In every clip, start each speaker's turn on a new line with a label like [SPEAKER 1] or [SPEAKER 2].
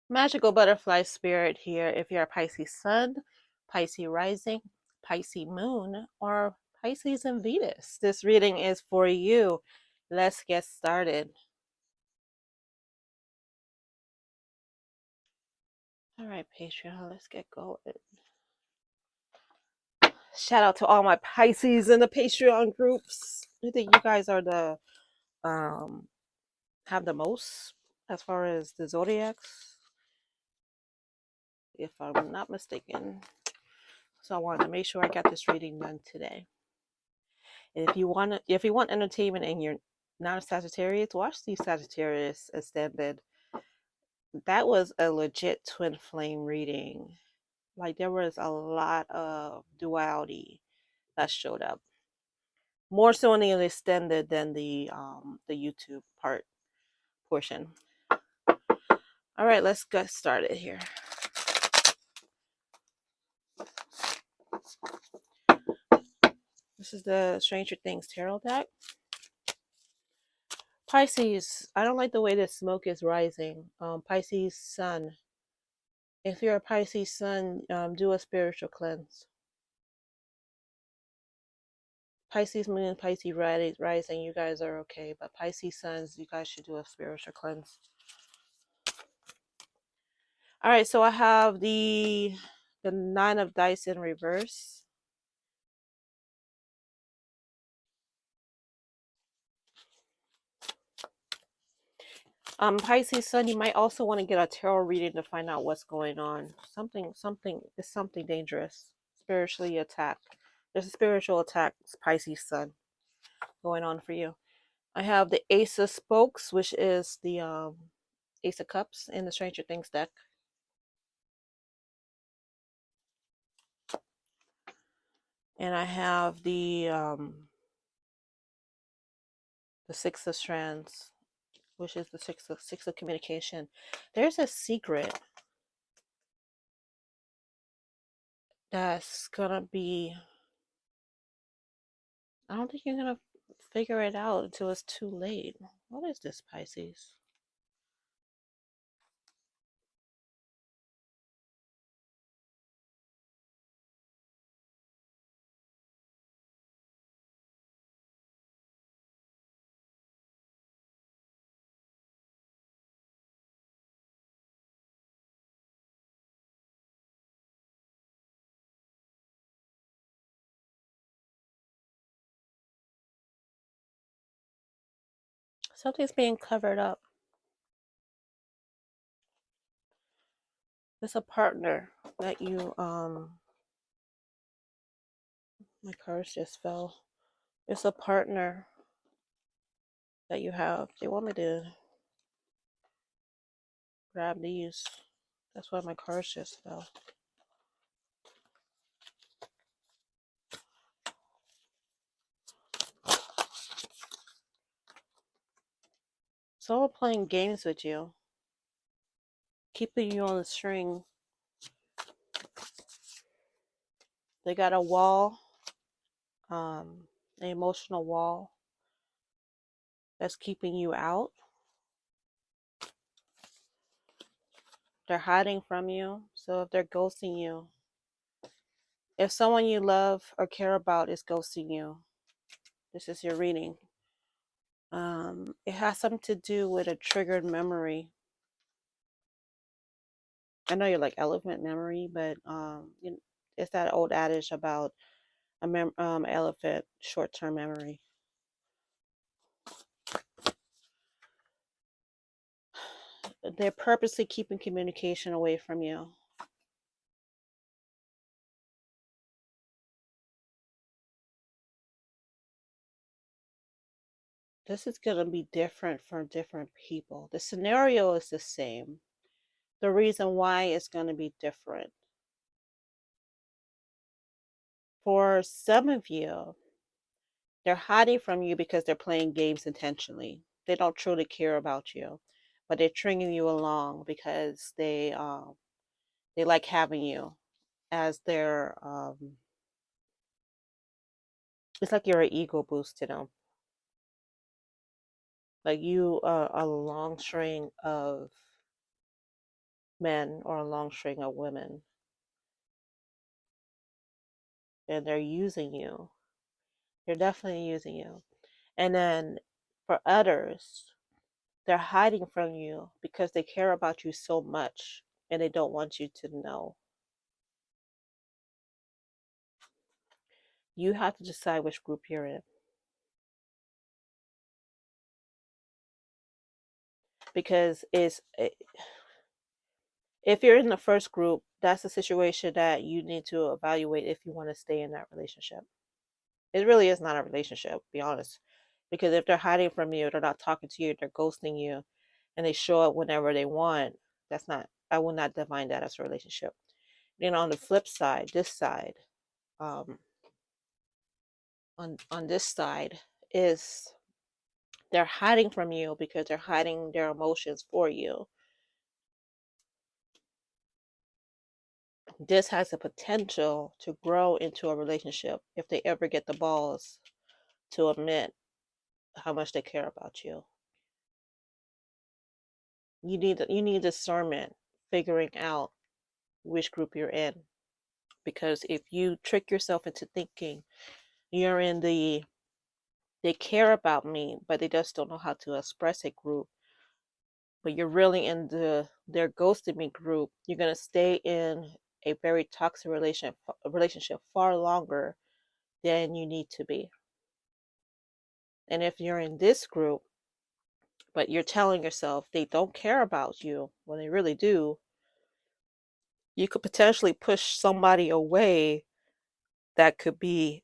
[SPEAKER 1] Magical butterfly spirit here. If you're a Pisces sun, Pisces rising, Pisces moon, or Pisces and Venus, this reading is for you. Let's get started. All right, Patreon, let's get going. Shout out to all my Pisces in the Patreon groups. I think you guys are the have the most as far as the zodiacs, if I'm not mistaken. So I wanted to make sure I got this reading done today. And if you want entertainment and you're not a Sagittarius, watch the Sagittarius Ascended. That was a legit twin flame reading. Like there was a lot of duality that showed up. More so in the extended than the YouTube portion. All right, let's get started here. This is the Stranger Things tarot deck. Pisces, I don't like the way the smoke is rising. Pisces sun. If you're a Pisces sun, do a spiritual cleanse. Pisces moon, Pisces rising, you guys are okay. But Pisces suns, you guys should do a spiritual cleanse. All right, so I have the nine of dice in reverse. Pisces sun, you might also want to get a tarot reading to find out what's going on. Something dangerous, spiritually attacked. There's a spiritual attack, Pisces sun, going on for you. I have the Ace of Spokes, which is the Ace of Cups in the Stranger Things deck. And I have the Six of Strands, which is the six of communication. There's a secret that's gonna be. I don't think you're gonna figure it out until it's too late. What is this, Pisces? Something's being covered up. It's a partner that you my cards just fell. It's a partner that you have. They want me to grab these. That's why my cards just fell. Someone playing games with you, keeping you on the string. They got a wall, an emotional wall that's keeping you out. They're hiding from you. So if they're ghosting you, if someone you love or care about is ghosting you, this is your reading. It has something to do with a triggered memory. I know you're like elephant memory, but it's that old adage about a elephant short-term memory. They're purposely keeping communication away from you. This is going to be different for different people. The scenario is the same. The reason why is going to be different. For some of you, they're hiding from you because they're playing games intentionally. They don't truly care about you, but they're stringing you along because they like having you as their it's like you're an ego boost to them. Like you are a long string of men or a long string of women, and they're using you. They're definitely using you. And then for others, they're hiding from you because they care about you so much and they don't want you to know. You have to decide which group you're in. Because if you're in the first group, that's a situation that you need to evaluate if you want to stay in that relationship. It really is not a relationship, be honest. Because if they're hiding from you, they're not talking to you, they're ghosting you, and they show up whenever they want, that's not, I will not define that as a relationship. Then on the flip side, this side, um, on this side is they're hiding from you because they're hiding their emotions for you. This has the potential to grow into a relationship if they ever get the balls to admit how much they care about you. You need discernment, figuring out which group you're in. Because if you trick yourself into thinking you're in they care about me, but they just don't know how to express it group, but you're really in their ghosted me group, you're gonna stay in a very toxic relationship far longer than you need to be. And if you're in this group, but you're telling yourself they don't care about you when they really do, you could potentially push somebody away that could be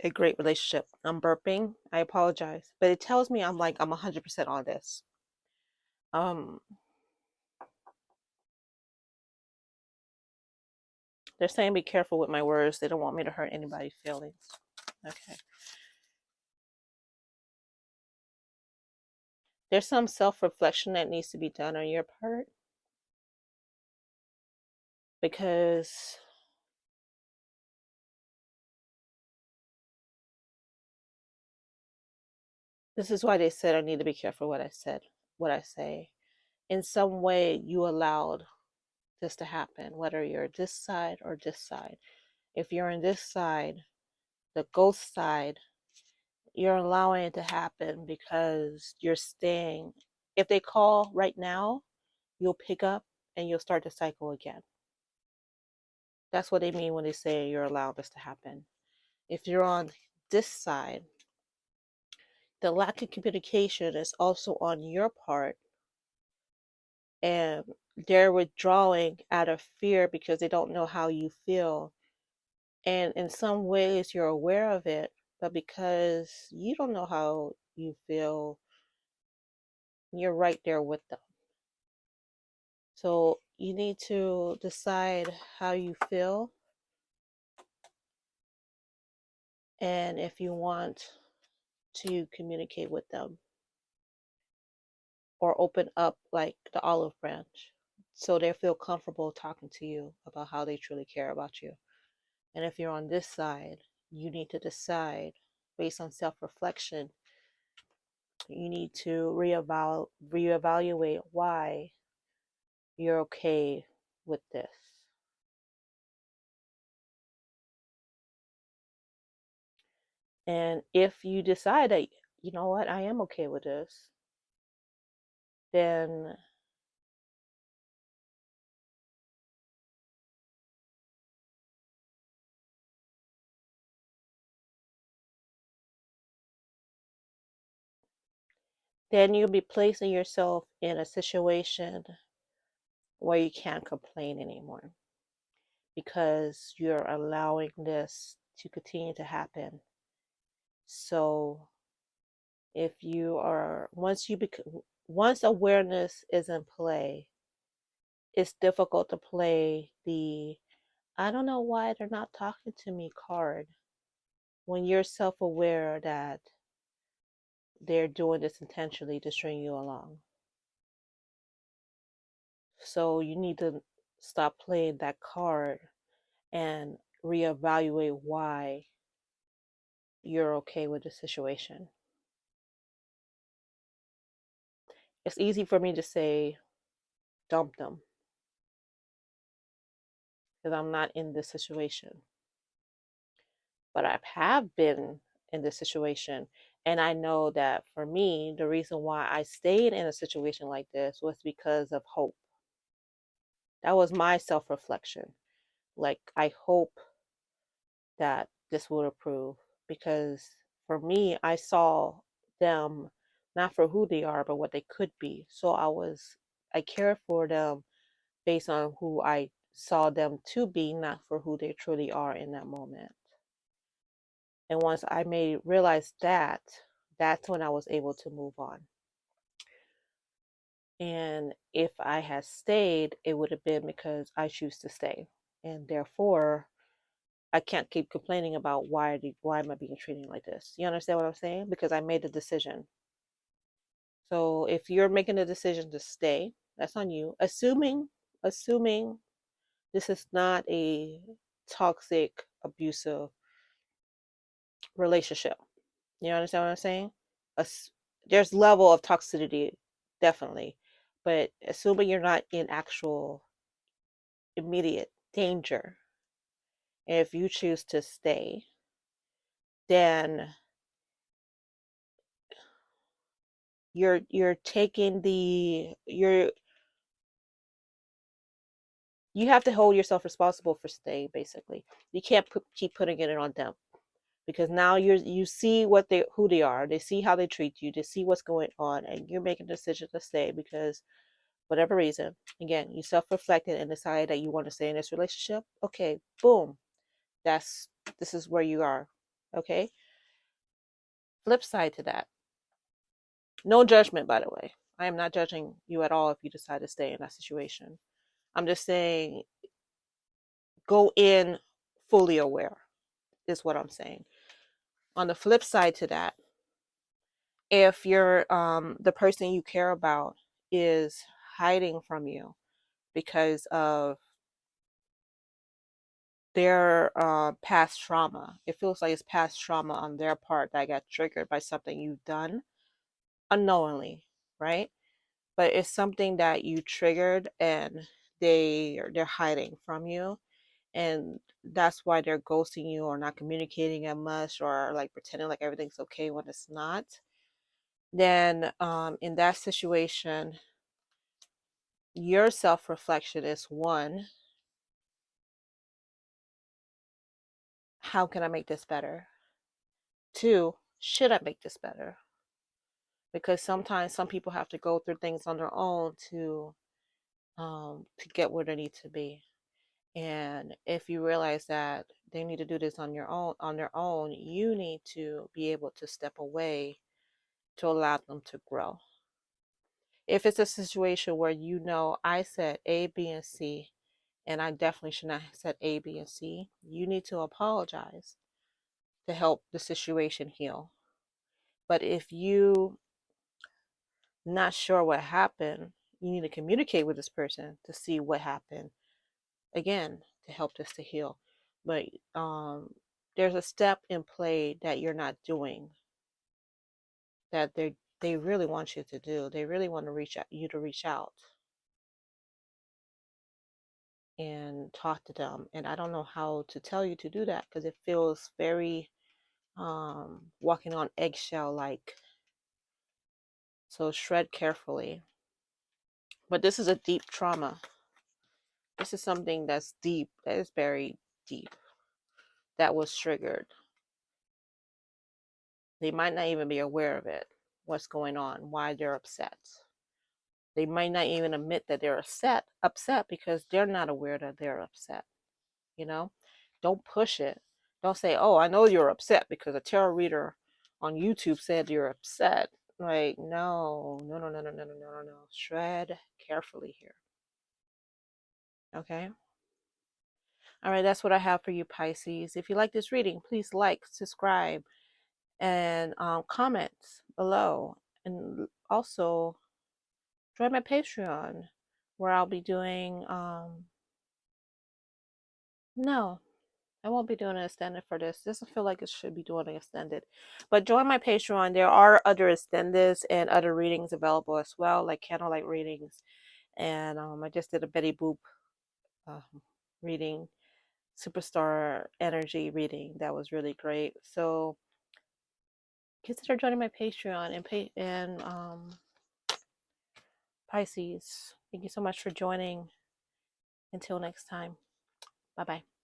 [SPEAKER 1] a great relationship. I'm burping. I apologize. But it tells me I'm 100% on this. Um they're saying be careful with my words. They don't want me to hurt anybody's feelings. Okay. There's some self-reflection that needs to be done on your part because this is why they said I need to be careful what I say. In some way you allowed this to happen, whether you're this side or this side. If you're in this side, the ghost side, you're allowing it to happen because you're staying. If they call right now, you'll pick up and you'll start the cycle again. That's what they mean when they say you're allowing this to happen. If you're on this side, the lack of communication is also on your part, and they're withdrawing out of fear because they don't know how you feel. And in some ways, you're aware of it, but because you don't know how you feel, you're right there with them. So you need to decide how you feel and if you want to communicate with them or open up like the olive branch so they feel comfortable talking to you about how they truly care about you. And if you're on this side, you need to decide based on self reflection. You need to reevaluate why you're okay with this. And if you decide that, you know what, I am okay with this, then you'll be placing yourself in a situation where you can't complain anymore because you're allowing this to continue to happen. So if you are once awareness is in play, it's difficult to play the I don't know why they're not talking to me card when you're self-aware that they're doing this intentionally to string you along. So you need to stop playing that card and reevaluate why you're okay with the situation. It's easy for me to say dump them, because I'm not in this situation. But I have been in this situation. And I know that for me, the reason why I stayed in a situation like this was because of hope. That was my self reflection. Like, I hope that this would improve, because for me, I saw them not for who they are, but what they could be. So I cared for them based on who I saw them to be, not for who they truly are in that moment. And once I made realize that, that's when I was able to move on. And if I had stayed, it would have been because I choose to stay. And therefore, I can't keep complaining about why am I being treated like this? You understand what I'm saying? Because I made a decision. So if you're making a decision to stay, that's on you. Assuming this is not a toxic, abusive relationship. You understand what I'm saying? There's level of toxicity, definitely, but assuming you're not in actual immediate danger, and if you choose to stay, then you're taking you have to hold yourself responsible for staying. Basically, you can't keep putting it on them, because now you see who they are, they see how they treat you, they see what's going on, and you're making a decision to stay because whatever reason. Again, you self-reflected and decided that you want to stay in this relationship. Okay, boom. This is where you are. Okay. Flip side to that. No judgment, by the way. I am not judging you at all if you decide to stay in that situation. I'm just saying go in fully aware, is what I'm saying. On the flip side to that, if you're the person you care about is hiding from you because of their past trauma. It feels like it's past trauma on their part that got triggered by something you've done unknowingly, right? But it's something that you triggered and they're hiding from you, and that's why they're ghosting you or not communicating as much or like pretending like everything's okay when it's not. Then in that situation, your self-reflection is one, how can I make this better? Two, should I make this better? Because sometimes some people have to go through things on their own to get where they need to be. And if you realize that they need to do this on their own, you need to be able to step away to allow them to grow. If it's a situation where you know I said A, B, and C, and I definitely should not have said A, B, and C, you need to apologize to help the situation heal. But if you not sure what happened, you need to communicate with this person to see what happened, again, to help this to heal. But there's a step in play that you're not doing that they really want you to do. They really want to reach out and talk to them. And I don't know how to tell you to do that because it feels very walking on eggshell like. So shred carefully. But this is a deep trauma. This is something that's deep, that is buried deep, that was triggered. They might not even be aware of it, what's going on, why they're upset. They might not even admit that they're upset because they're not aware that they're upset. You know, don't push it. Don't say, "Oh, I know you're upset because a tarot reader on YouTube said you're upset." Like, no, no, no, no, no, no, no, no, no. Shred carefully here. Okay. All right, that's what I have for you, Pisces. If you like this reading, please like, subscribe, and comment below. And also join my Patreon, where I'll be doing no, I won't be doing an extended for this. Doesn't feel like it should be doing an extended. But join my Patreon. There are other extendeds and other readings available as well, like candlelight readings. And I just did a Betty Boop uh, reading superstar energy reading. That was really great. So consider joining my Patreon and Pisces. Thank you so much for joining. Until next time. Bye bye.